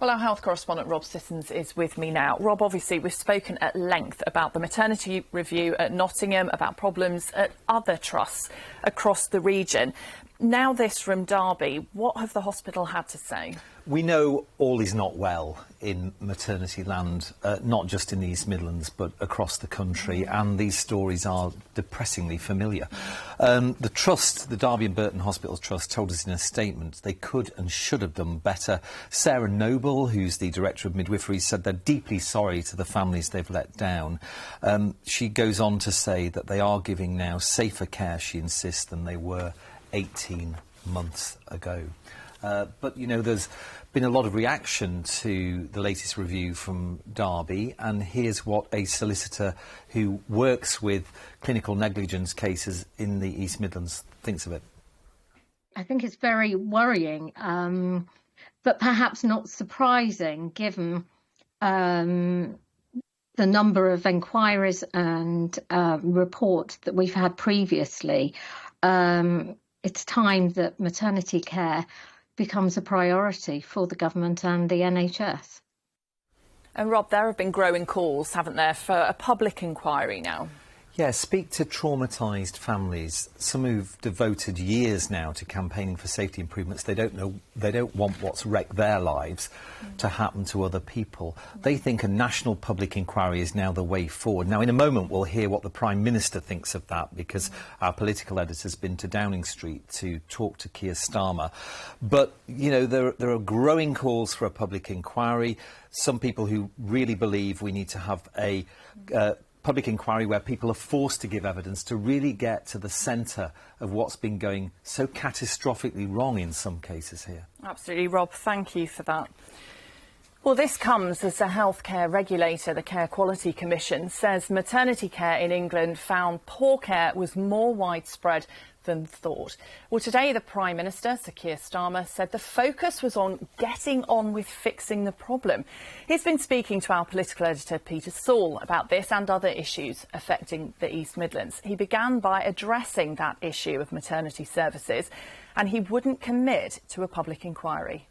Well, our health correspondent Rob Sissons is with me now. Rob, obviously, we've spoken at length about the maternity review at Nottingham, about problems at other trusts across the region. Now this from Derby, what have the hospital had to say? We know all is not well in maternity land, not just in the East Midlands, but across the country, and these stories are depressingly familiar. The Trust, the Derby and Burton Hospitals Trust, told us in a statement they could and should have done better. Sarah Noble, who's the Director of Midwifery, said they're deeply sorry to the families they've let down. She goes on to say that they are giving now safer care, she insists, than they were 18 months ago. But, you know, there's been a lot of reaction to the latest review from Derby, and here's what a solicitor who works with clinical negligence cases in the East Midlands thinks of it. I think it's very worrying, but perhaps not surprising, given the number of enquiries and reports that we've had previously. It's time that maternity care becomes a priority for the government and the NHS. And Rob, there have been growing calls, haven't there, for a public inquiry now? Yeah, speak to traumatised families, some who've devoted years now to campaigning for safety improvements. They don't want what's wrecked their lives to happen to other people. They think a national public inquiry is now the way forward. Now, in a moment, we'll hear what the Prime Minister thinks of that, because our political editor's been to Downing Street to talk to Keir Starmer. But, you know, there are growing calls for a public inquiry. Some people who really believe we need to have a public inquiry where people are forced to give evidence to really get to the centre of what's been going so catastrophically wrong in some cases here. Absolutely, Rob. Thank you for that. Well, this comes as the healthcare regulator, the Care Quality Commission, says maternity care in England found poor care was more widespread than thought. Well, today the Prime Minister, Sir Keir Starmer, said the focus was on getting on with fixing the problem. He's been speaking to our political editor, Peter Saul, about this and other issues affecting the East Midlands. He began by addressing that issue of maternity services, and he wouldn't commit to a public inquiry.